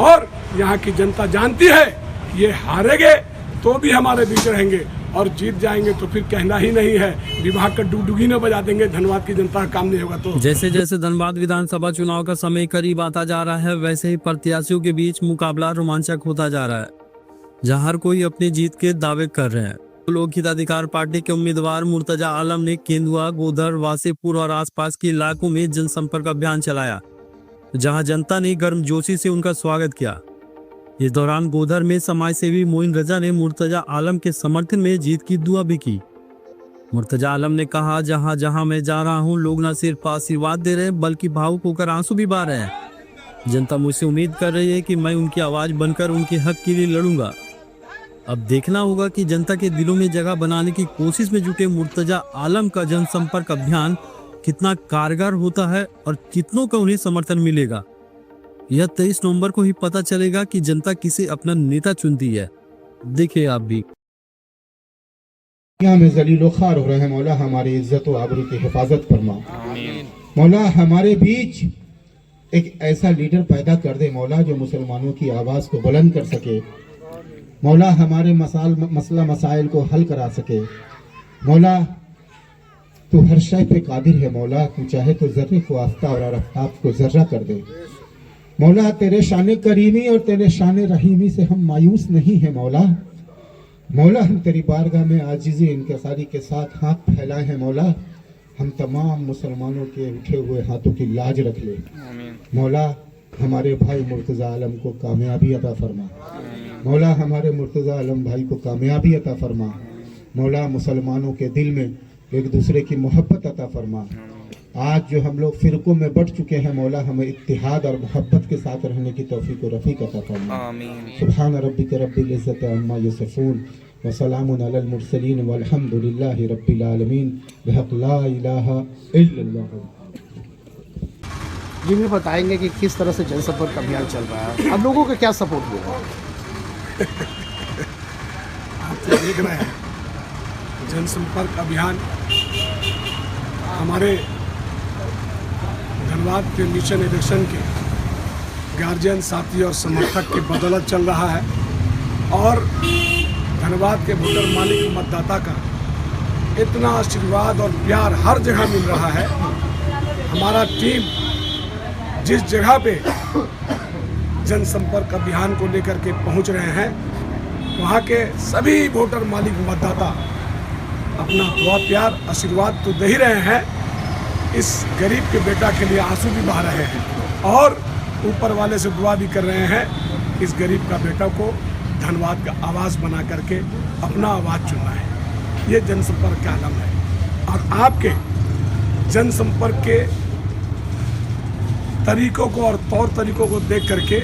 और यहाँ की जनता जानती है ये हारेंगे तो भी हमारे बीच रहेंगे और जीत जाएंगे तो फिर कहना ही नहीं है, विभाग का डुगडुगी न बजा देंगे। धनबाद की जनता का काम नहीं होगा तो। जैसे जैसे धनबाद विधानसभा चुनाव का समय करीब आता जा रहा है, वैसे ही प्रत्याशियों के बीच मुकाबला रोमांचक होता जा रहा है, जहां हर कोई अपनी जीत के दावे कर रहे हैं। लोक हित अधिकार पार्टी के उम्मीदवार मुर्तजा आलम ने केंदुआ, गोधर, वासेपुर और आसपास के इलाकों में जनसंपर्क अभियान चलाया, जहां जनता ने गर्मजोशी से उनका स्वागत किया। इस दौरान गोधर में समाज सेवी मोइन रजा ने मुर्तजा आलम के समर्थन में जीत की दुआ भी की। मुर्तजा आलम ने कहा, जहां जहां मैं जा रहा हूं, लोग न सिर्फ आशीर्वाद दे रहे हैं बल्कि भावुक होकर आंसू भी बहा रहे हैं। जनता मुझसे उम्मीद कर रही है कि मैं उनकी आवाज बनकर उनके हक के लिए लड़ूंगा। अब देखना होगा कि जनता के दिलों में जगह बनाने की कोशिश में जुटे मुर्तजा आलम का जनसंपर्क अभियान कितना कारगर होता है और कितनों का उन्हें समर्थन मिलेगा। यह 23 नवंबर को ही पता चलेगा कि जनता किसे अपना नेता चुनती है। देखिए आप भी। में जलीलो खार हो रहे हैं, मौला हमारी इज्जत व आबरू की हिफाजत फरमा। मौला हमारे बीच एक ऐसा लीडर पैदा कर दे मौला जो मुसलमानों की आवाज को बुलंद कर सके। मौला हमारे मसला मसाइल को हल करा सके। मौला तू हर शय पे कादिर है मौला, तू चाहे तो जर्रे को आफ्ताब और आफ्ताब को जर्रा कर दे। मौला तेरे शान करीमी और तेरे शान रहीमी से हम मायूस नहीं है मौला। मौला हम तेरी बारगाह में आजिज़ी इंकिसारी के साथ हाथ फैलाए हैं मौला। हम तमाम मुसलमानों के उठे हुए हाथों की लाज रख ले। मौला हमारे भाई मुर्तजा आलम को कामयाबी अता फरमा। मौला हमारे मुर्तजा आलम भाई को कामयाबी अता फरमा। मौला मुसलमानों के दिल में एक दूसरे की मोहब्बत अता फरमा। आज जो हम लोग फिरकों में बट चुके हैं मौला, हमें इत्तिहाद और मोहब्बत के साथ रहने की तौफीक और रफ़ीक अता फरमा। सुभान रब्बिक रब्बिल इज़्ज़ति अम्मा यसिफून व सलामुन अलल मुरसलीन वल्हम्दुलिल्लाहि रब्बिल आलमीन बिहक़ ला इलाहा इल्लल्लाह। जी भी बताएंगे कि किस तरह से जनसंपर्क अभियान चल रहा है, अब लोगों का क्या सपोर्ट मिला? आप तो देख रहे हैं जनसंपर्क अभियान हमारे धनबाद के मिशन इलेक्शन के गार्जियन साथी और समर्थक की बदौलत चल रहा है और धनबाद के वोटर मालिक मतदाता का इतना आशीर्वाद और प्यार हर जगह मिल रहा है। हमारा टीम जिस जगह पे जनसंपर्क अभियान को लेकर के पहुंच रहे हैं, वहाँ के सभी वोटर मालिक मतदाता अपना दुआ प्यार आशीर्वाद तो दे ही रहे हैं, इस गरीब के बेटा के लिए आंसू भी बहा रहे हैं और ऊपर वाले से दुआ भी कर रहे हैं इस गरीब का बेटा को धनबाद का आवाज़ बना करके अपना आवाज़ चुनना है। ये जनसंपर्क का आलम है और आपके जनसंपर्क के तरीकों को और तौर तरीकों को देख करके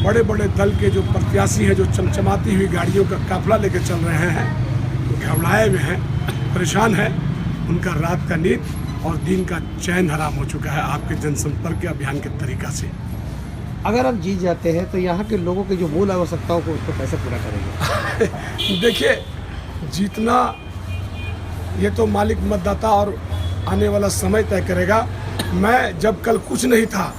बड़े बड़े दल के जो प्रत्याशी हैं, जो चमचमाती हुई गाड़ियों का काफिला लेकर चल रहे हैं, घबराए हुए हैं, परेशान हैं, उनका रात का नींद और दिन का चैन हराम हो चुका है आपके जनसंपर्क के अभियान के तरीका से। अगर आप जीत जाते हैं तो यहाँ के लोगों की जो मूल आवश्यकताओं को उसको कैसे पूरा करेंगे? देखिए, जीतना ये तो मालिक मतदाता और आने वाला समय तय करेगा। मैं जब कल कुछ नहीं था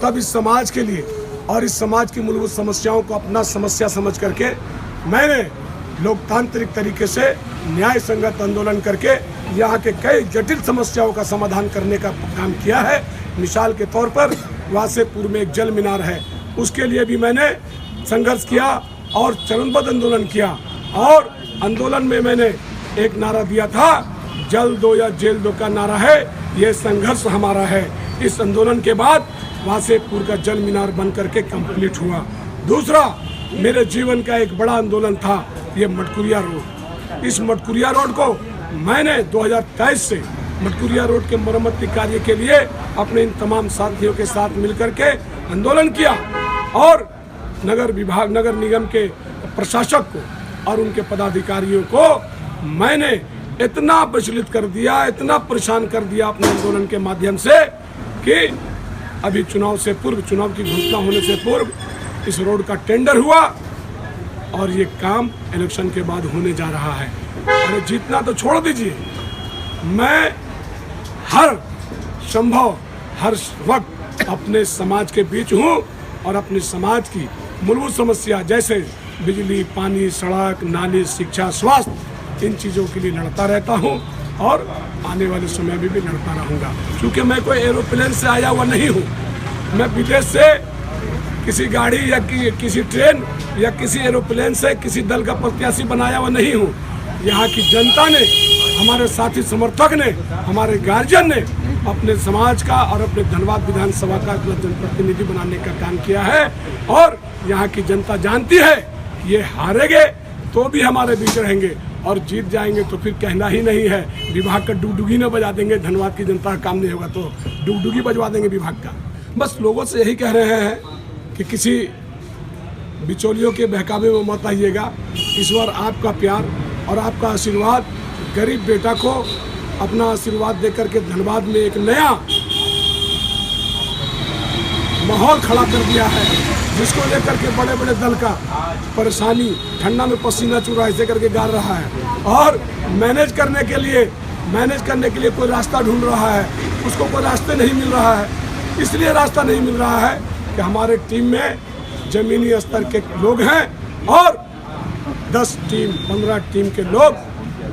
तब इस समाज के लिए और इस समाज की मूलभूत समस्याओं को अपना समस्या समझ करके मैंने लोकतांत्रिक तरीके से न्याय संगत आंदोलन करके यहाँ के कई जटिल समस्याओं का समाधान करने का काम किया है। मिसाल के तौर पर वासेपुर में एक जल मीनार है, उसके लिए भी मैंने संघर्ष किया और चरणबद्ध आंदोलन किया और आंदोलन में मैंने एक नारा दिया था, जल दो या जेल दो का नारा है, ये संघर्ष हमारा है। इस आंदोलन के बाद वासेपुर का जल मीनार बन करके कंप्लीट हुआ। दूसरा मेरे जीवन का एक बड़ा आंदोलन था ये मटकुरिया रोड। इस मटकुरिया रोड को मैंने 2023 से मटकुरिया रोड के मरम्मती कार्य के लिए अपने इन तमाम साथियों के साथ मिलकर के आंदोलन किया और नगर विभाग, नगर निगम के प्रशासक को और उनके पदाधिकारियों को मैंने इतना विचलित कर दिया, इतना परेशान कर दिया अपने आंदोलन के माध्यम से कि अभी चुनाव से पूर्व, चुनाव की घोषणा होने से पूर्व इस रोड का टेंडर हुआ और ये काम इलेक्शन के बाद होने जा रहा है। अरे जीतना तो छोड़ दीजिए, मैं हर संभव हर वक्त अपने समाज के बीच हूँ और अपने समाज की मूलभूत समस्या जैसे बिजली, पानी, सड़क, नाली, शिक्षा, स्वास्थ्य, इन चीज़ों के लिए लड़ता रहता हूँ और आने वाले समय में भी लड़ता रहूँगा। क्योंकि मैं कोई एरोप्लेन से आया हुआ नहीं हूँ, मैं विदेश से किसी गाड़ी या किसी ट्रेन या किसी एरोप्लेन से किसी दल का प्रत्याशी बनाया हुआ नहीं हूँ। यहाँ की जनता ने, हमारे साथी समर्थक ने, हमारे गार्जियन ने अपने समाज का और अपने धनबाद विधानसभा का जनप्रतिनिधि बनाने का काम किया है। और यहाँ की जनता जानती है कि ये हारेंगे तो भी हमारे बीच रहेंगे और जीत जाएंगे तो फिर कहना ही नहीं है। विभाग का डुगडुगी न बजा देंगे, धनबाद की जनता का काम नहीं होगा तो डुगडुगी बजवा देंगे विभाग का। बस लोगों से यही कह रहे हैं कि किसी बिचौलियों के बहकावे में मत आइएगा। ईश्वर आपका प्यार और आपका आशीर्वाद गरीब बेटा को अपना आशीर्वाद देकर के धनबाद में एक नया माहौल खड़ा कर दिया है, जिसको लेकर के बड़े बड़े दल का परेशानी, ठंडा में पसीना चूरा ऐसे करके गाड़ रहा है और मैनेज करने के लिए कोई रास्ता ढूंढ रहा है, उसको कोई रास्ते नहीं मिल रहा है। इसलिए रास्ता नहीं मिल रहा है कि हमारे टीम में जमीनी स्तर के लोग हैं और 10 टीम 15 टीम के लोग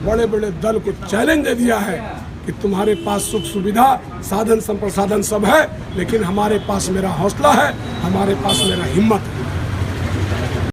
बड़े बड़े दल को चैलेंज दे दिया है कि तुम्हारे पास सुख सुविधा, साधन संप्रसाधन सब है, लेकिन हमारे पास मेरा हौसला है, हमारे पास मेरा हिम्मत है।